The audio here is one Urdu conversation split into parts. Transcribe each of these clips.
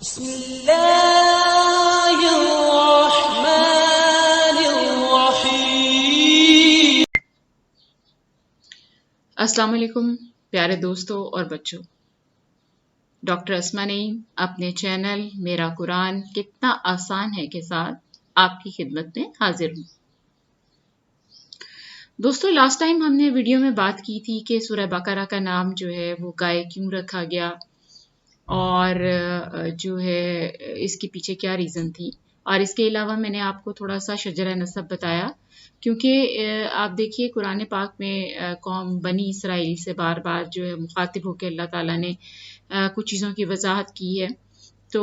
بسم اللہ الرحمن الرحیم۔ السلام علیکم پیارے دوستوں اور بچوں، ڈاکٹر اسما نعیم اپنے چینل میرا قرآن کتنا آسان ہے کے ساتھ آپ کی خدمت میں حاضر ہوں۔ دوستوں، لاسٹ ٹائم ہم نے ویڈیو میں بات کی تھی کہ سورہ بقرہ کا نام جو ہے وہ گائے کیوں رکھا گیا اور جو ہے اس کے پیچھے کیا ریزن تھی، اور اس کے علاوہ میں نے آپ کو تھوڑا سا شجرہ نسب بتایا، کیونکہ آپ دیکھیے قرآن پاک میں قوم بنی اسرائیل سے بار بار جو ہے مخاطب ہو کے اللہ تعالیٰ نے کچھ چیزوں کی وضاحت کی ہے، تو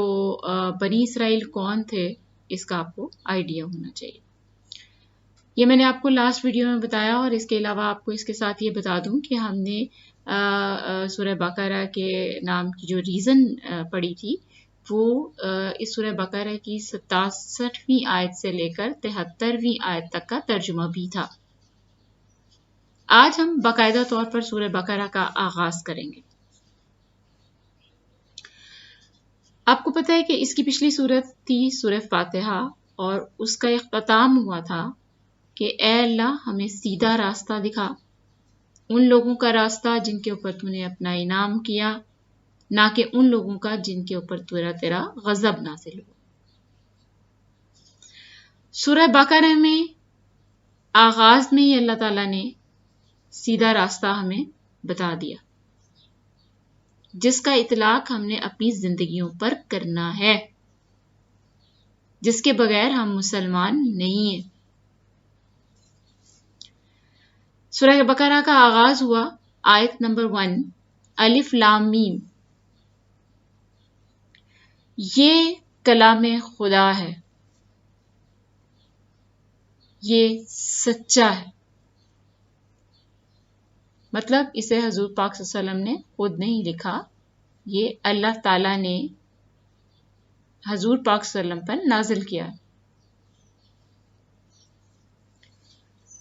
بنی اسرائیل کون تھے اس کا آپ کو آئیڈیا ہونا چاہیے۔ یہ میں نے آپ کو لاسٹ ویڈیو میں بتایا، اور اس کے علاوہ آپ کو اس کے ساتھ یہ بتا دوں کہ ہم نے سورہ بقرہ کے نام کی جو ریزن پڑھی تھی وہ اس سورہ بقرہ کی 67ویں آیت سے لے کر 73ویں آیت تک کا ترجمہ بھی تھا۔ آج ہم باقاعدہ طور پر سورہ بقرہ کا آغاز کریں گے۔ آپ کو پتہ ہے کہ اس کی پچھلی سورت تھی سورہ فاتحہ، اور اس کا اختتام ہوا تھا کہ اے اللہ ہمیں سیدھا راستہ دکھا، ان لوگوں کا راستہ جن کے اوپر تو نے اپنا انعام کیا، نہ کہ ان لوگوں کا جن کے اوپر تیرا غضب نازل ہوا۔ سورہ بقرہ میں آغاز میں ہی اللہ تعالیٰ نے سیدھا راستہ ہمیں بتا دیا، جس کا اطلاق ہم نے اپنی زندگیوں پر کرنا ہے، جس کے بغیر ہم مسلمان نہیں ہیں۔ سورہ بقرہ کا آغاز ہوا آیت نمبر 1 الف لام میم۔ یہ کلام خدا ہے، یہ سچا ہے، مطلب اسے حضور پاک صلی اللہ علیہ وسلم نے خود نہیں لکھا، یہ اللہ تعالیٰ نے حضور پاک صلی اللہ علیہ وسلم پر نازل کیا،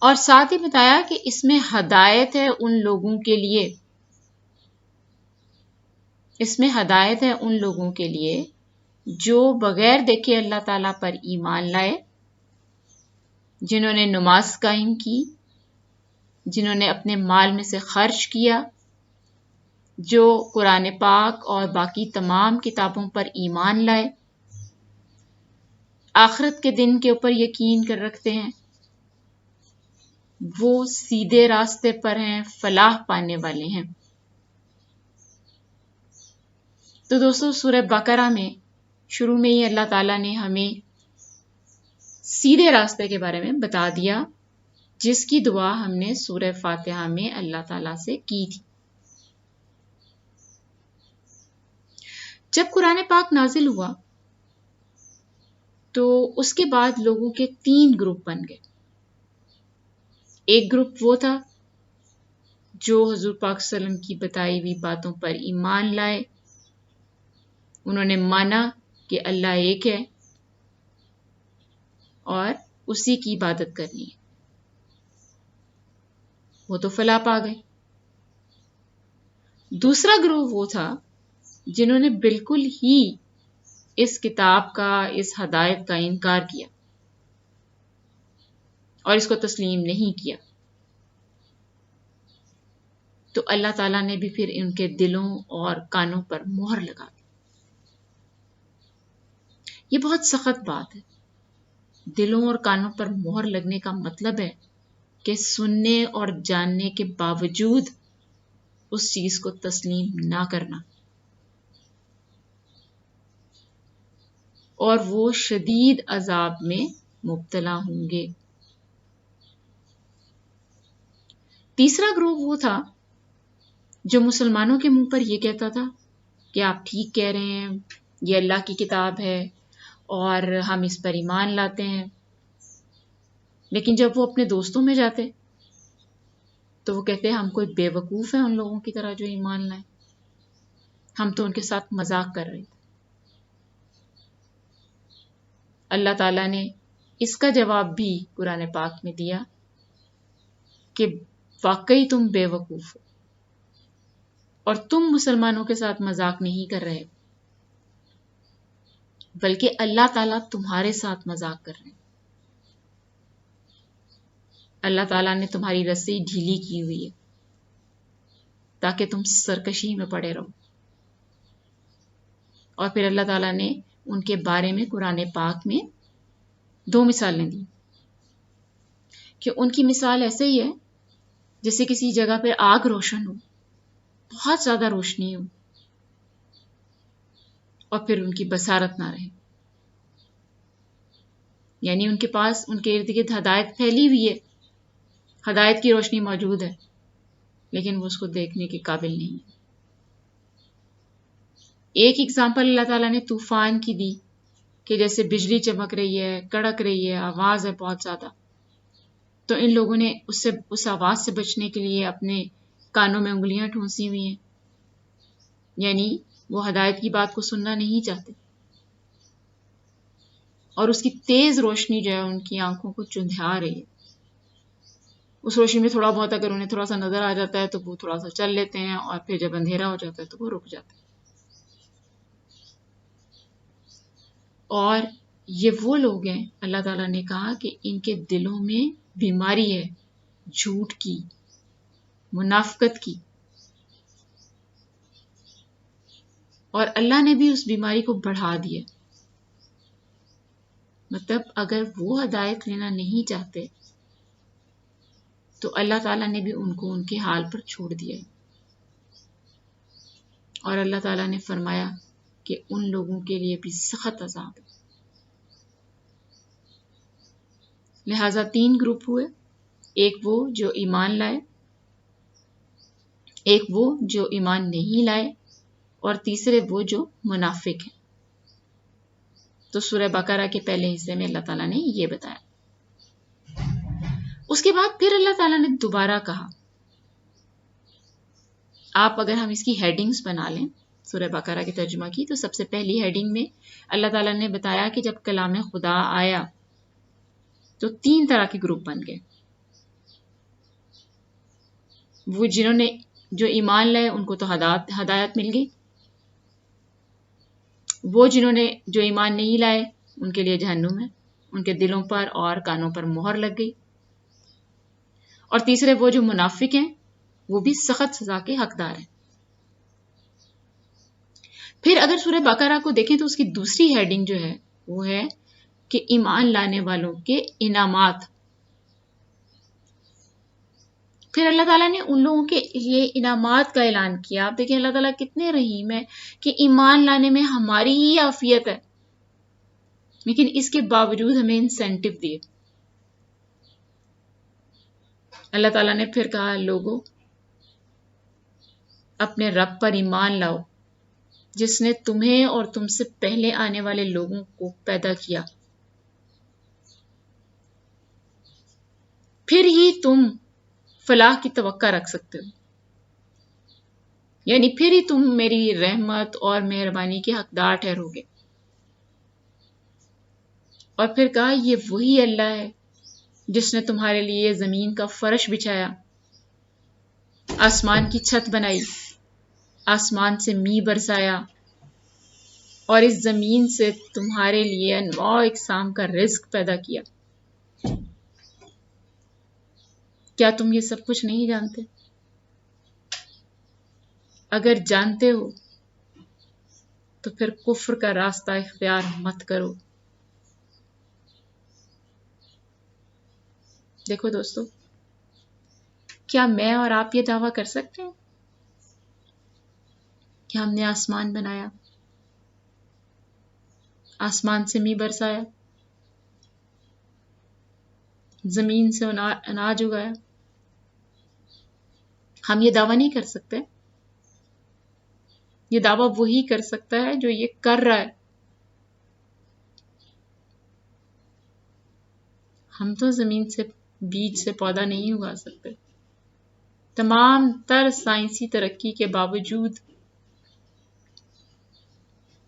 اور ساتھ ہی بتایا کہ اس میں ہدایت ہے ان لوگوں کے لیے، اس میں ہدایت ہے ان لوگوں کے لیے جو بغیر دیکھے اللہ تعالیٰ پر ایمان لائے، جنہوں نے نماز قائم کی، جنہوں نے اپنے مال میں سے خرچ کیا، جو قرآن پاک اور باقی تمام کتابوں پر ایمان لائے، آخرت کے دن کے اوپر یقین کر رکھتے ہیں، وہ سیدھے راستے پر ہیں، فلاح پانے والے ہیں۔ تو دوستو، سورہ بقرہ میں شروع میں ہی اللہ تعالیٰ نے ہمیں سیدھے راستے کے بارے میں بتا دیا، جس کی دعا ہم نے سورہ فاتحہ میں اللہ تعالیٰ سے کی تھی۔ جب قرآن پاک نازل ہوا تو اس کے بعد لوگوں کے 3 گروپ بن گئے۔ ایک گروپ وہ تھا جو حضور پاک صلی اللہ علیہ وسلم کی بتائی ہوئی باتوں پر ایمان لائے، انہوں نے مانا کہ اللہ ایک ہے اور اسی کی عبادت کرنی ہے، وہ تو فلاح پا گئے۔ دوسرا گروہ وہ تھا جنہوں نے بالکل ہی اس کتاب کا، اس ہدایت کا انکار کیا اور اس کو تسلیم نہیں کیا، تو اللہ تعالیٰ نے بھی پھر ان کے دلوں اور کانوں پر مہر لگا دی۔ یہ بہت سخت بات ہے، دلوں اور کانوں پر مہر لگنے کا مطلب ہے کہ سننے اور جاننے کے باوجود اس چیز کو تسلیم نہ کرنا، اور وہ شدید عذاب میں مبتلا ہوں گے۔ تیسرا گروہ وہ تھا جو مسلمانوں کے منہ پر یہ کہتا تھا کہ آپ ٹھیک کہہ رہے ہیں، یہ اللہ کی کتاب ہے اور ہم اس پر ایمان لاتے ہیں، لیکن جب وہ اپنے دوستوں میں جاتے تو وہ کہتے ہیں ہم کوئی بے وقوف ہیں ان لوگوں کی طرح جو ایمان لائیں، ہم تو ان کے ساتھ مذاق کر رہے تھے۔ اللہ تعالیٰ نے اس کا جواب بھی قرآن پاک میں دیا کہ واقعی تم بے وقوف ہو اور تم مسلمانوں کے ساتھ مذاق نہیں کر رہے۔ بلکہ اللہ تعالیٰ تمہارے ساتھ مذاق کر رہے ہیں. اللہ تعالیٰ نے تمہاری رسی ڈھیلی کی ہوئی ہے تاکہ تم سرکشی میں پڑے رہو. اور پھر اللہ تعالیٰ نے ان کے بارے میں قرآن پاک میں 2 مثالیں دی کہ ان کی مثال ایسے ہی ہے جیسے کسی جگہ پہ آگ روشن ہو، بہت زیادہ روشنی ہو، اور پھر ان کی بصارت نہ رہے. یعنی ان کے پاس ان کے ارد گرد ہدایت پھیلی ہوئی ہے، ہدایت کی روشنی موجود ہے، لیکن وہ اس کو دیکھنے کے قابل نہیں ہے. ایک اگزامپل اللہ تعالیٰ نے طوفان کی دی کہ جیسے بجلی چمک رہی ہے، کڑک رہی ہے، آواز ہے بہت زیادہ، تو ان لوگوں نے اس آواز سے بچنے کے لیے اپنے کانوں میں انگلیاں ٹھونسی ہوئی ہیں. یعنی وہ ہدایت کی بات کو سننا نہیں چاہتے، اور اس کی تیز روشنی جو ہے ان کی آنکھوں کو چندھا رہی ہے. اس روشنی میں تھوڑا بہت اگر انہیں تھوڑا سا نظر آ جاتا ہے تو وہ تھوڑا سا چل لیتے ہیں، اور پھر جب اندھیرا ہو جاتا ہے تو وہ رک جاتے ہیں. اور یہ وہ لوگ ہیں، اللہ تعالیٰ نے کہا کہ ان کے دلوں میں بیماری ہے، جھوٹ کی، منافقت کی، اور اللہ نے بھی اس بیماری کو بڑھا دیا. مطلب اگر وہ ہدایت لینا نہیں چاہتے تو اللہ تعالیٰ نے بھی ان کو ان کے حال پر چھوڑ دیا ہے. اور اللہ تعالیٰ نے فرمایا کہ ان لوگوں کے لیے بھی سخت عذاب ہے. لہٰذا 3 گروپ ہوئے، ایک وہ جو ایمان لائے، ایک وہ جو ایمان نہیں لائے، اور تیسرے وہ جو منافق ہیں. تو سورہ بقرہ کے پہلے حصے میں اللہ تعالیٰ نے یہ بتایا. اس کے بعد پھر اللہ تعالیٰ نے دوبارہ کہا، آپ اگر ہم اس کی ہیڈنگز بنا لیں سورہ بقرہ کے ترجمہ کی، تو سب سے پہلی ہیڈنگ میں اللہ تعالیٰ نے بتایا کہ جب کلام خدا آیا تو 3 طرح کے گروپ بن گئے. وہ جنہوں نے جو ایمان لائے ان کو تو ہدایت مل گئی، وہ جنہوں نے جو ایمان نہیں لائے ان کے لیے جہنم ہے، ان کے دلوں پر اور کانوں پر مہر لگ گئی. اور تیسرے وہ جو منافق ہیں وہ بھی سخت سزا کے حقدار ہیں. پھر اگر سورہ بقرہ کو دیکھیں تو اس کی دوسری ہیڈنگ جو ہے وہ ہے کہ ایمان لانے والوں کے انعامات. پھر اللہ تعالیٰ نے ان لوگوں کے لیے انعامات کا اعلان کیا. آپ دیکھیں اللہ تعالیٰ کتنے رحیم ہے کہ ایمان لانے میں ہماری ہی عافیت ہے، لیکن اس کے باوجود ہمیں انسینٹو دیے. اللہ تعالیٰ نے پھر کہا، لوگوں اپنے رب پر ایمان لاؤ جس نے تمہیں اور تم سے پہلے آنے والے لوگوں کو پیدا کیا، پھر ہی تم فلاح کی توقع رکھ سکتے ہو. یعنی پھر ہی تم میری رحمت اور مہربانی کے حقدار ٹھہرو گے. اور پھر کہا، یہ وہی اللہ ہے جس نے تمہارے لیے زمین کا فرش بچھایا، آسمان کی چھت بنائی، آسمان سے میਂہ برسایا، اور اس زمین سے تمہارے لیے انواع اقسام کا رزق پیدا کیا. کیا تم یہ سب کچھ نہیں جانتے؟ اگر جانتے ہو تو پھر کفر کا راستہ اختیار مت کرو. دیکھو دوستو، کیا میں اور آپ یہ دعویٰ کر سکتے ہیں کہ ہم نے آسمان بنایا، آسمان سے میਂہ برسایا، زمین سے اناج اگایا؟ ہم یہ دعویٰ نہیں کر سکتے. یہ دعویٰ وہی کر سکتا ہے جو یہ کر رہا ہے. ہم تو زمین سے بیج سے پودا نہیں اگا سکتے. تمام تر سائنسی ترقی کے باوجود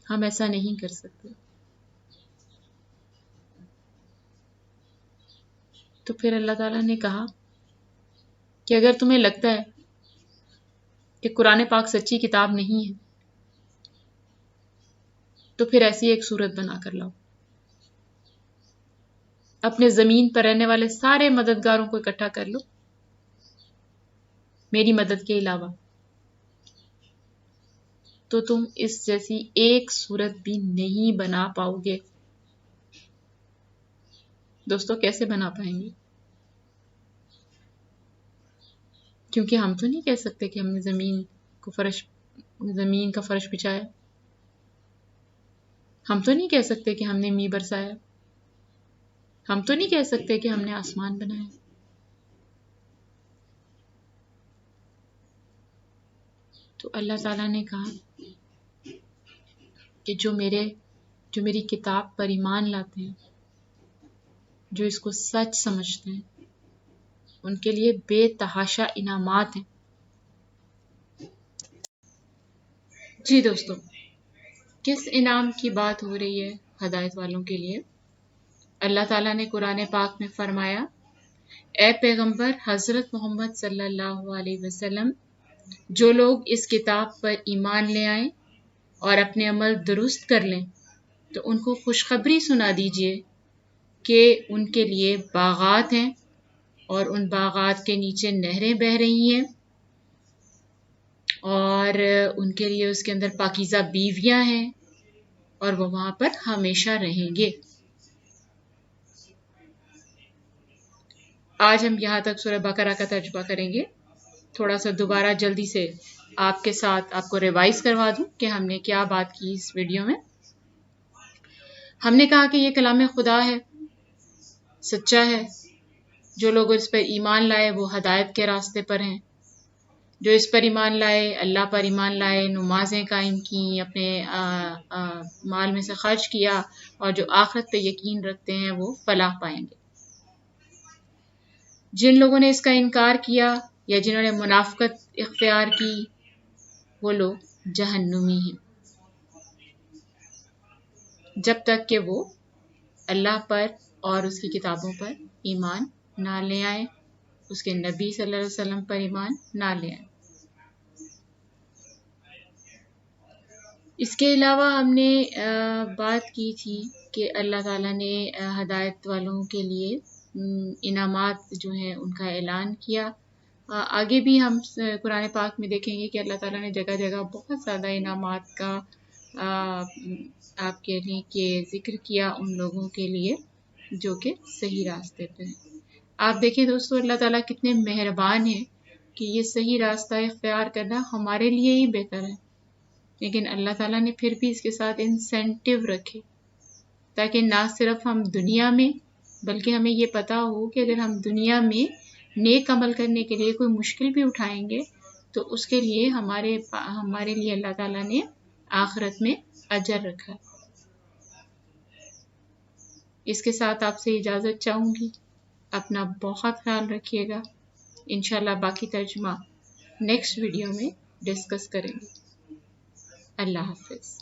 ہم ایسا نہیں کر سکتے. تو پھر اللہ تعالیٰ نے کہا کہ اگر تمہیں لگتا ہے کہ قرآن پاک سچی کتاب نہیں ہے تو پھر ایسی ایک صورت بنا کر لاؤ، اپنے زمین پر رہنے والے سارے مددگاروں کو اکٹھا کر لو میری مدد کے علاوہ، تو تم اس جیسی ایک صورت بھی نہیں بنا پاؤ گے۔ دوستو کیسے بنا پائیں گے؟ کیونکہ ہم تو نہیں کہہ سکتے کہ ہم نے زمین کا فرش بچھایا، ہم تو نہیں کہہ سکتے کہ ہم نے می برسایا، ہم تو نہیں کہہ سکتے کہ ہم نے آسمان بنایا۔ تو اللہ تعالیٰ نے کہا کہ جو میری کتاب پر ایمان لاتے ہیں، جو اس کو سچ سمجھتے ہیں، ان کے لیے بے تحاشا انعامات ہیں۔ جی دوستو، کس انعام کی بات ہو رہی ہے ہدایت والوں کے لیے؟ اللہ تعالیٰ نے قرآن پاک میں فرمایا، اے پیغمبر حضرت محمد صلی اللہ علیہ وسلم، جو لوگ اس کتاب پر ایمان لے آئیں اور اپنے عمل درست کر لیں تو ان کو خوشخبری سنا دیجئے کہ ان کے لیے باغات ہیں اور ان باغات کے نیچے نہریں بہہ رہی ہیں اور ان کے لیے اس کے اندر پاکیزہ بیویاں ہیں اور وہ وہاں پر ہمیشہ رہیں گے۔ آج ہم یہاں تک سورہ بقرہ کا ترجمہ کریں گے۔ تھوڑا سا دوبارہ جلدی سے آپ کے ساتھ آپ کو ریوائز کروا دوں کہ ہم نے کیا بات کی اس ویڈیو میں۔ ہم نے کہا کہ یہ کلام خدا ہے، سچا ہے، جو لوگ اس پر ایمان لائے وہ ہدایت کے راستے پر ہیں، جو اس پر ایمان لائے، اللہ پر ایمان لائے، نمازیں قائم کی، اپنے مال میں سے خرچ کیا اور جو آخرت پہ یقین رکھتے ہیں وہ فلاح پائیں گے۔ جن لوگوں نے اس کا انکار کیا یا جنہوں نے منافقت اختیار کی وہ لوگ جہنمی ہیں، جب تک کہ وہ اللہ پر اور اس کی کتابوں پر ایمان نہ لے آئیں، اس کے نبی صلی اللہ علیہ وسلم پر ایمان نہ لے آئیں۔ اس کے علاوہ ہم نے بات کی تھی کہ اللہ تعالیٰ نے ہدایت والوں کے لیے انعامات جو ہیں ان کا اعلان کیا۔ آگے بھی ہم قرآن پاک میں دیکھیں گے کہ اللہ تعالیٰ نے جگہ جگہ بہت زیادہ انعامات کا آپ کے لیے کہ ذکر کیا ان لوگوں کے لیے جو کہ صحیح راستے پہ ہیں۔ آپ دیکھیں دوستو، اللہ تعالیٰ کتنے مہربان ہیں کہ یہ صحیح راستہ اختیار کرنا ہمارے لیے ہی بہتر ہے، لیکن اللہ تعالیٰ نے پھر بھی اس کے ساتھ انسینٹیو رکھے تاکہ نہ صرف ہم دنیا میں بلکہ ہمیں یہ پتا ہو کہ اگر ہم دنیا میں نیک عمل کرنے کے لیے کوئی مشکل بھی اٹھائیں گے تو اس کے لیے ہمارے لیے اللہ تعالیٰ نے آخرت میں اجر رکھا۔ اس کے ساتھ آپ سے اجازت چاہوں گی، اپنا بہت خیال رکھیے گا۔ انشاءاللہ باقی ترجمہ نیکسٹ ویڈیو میں ڈسکس کریں گے۔ اللہ حافظ۔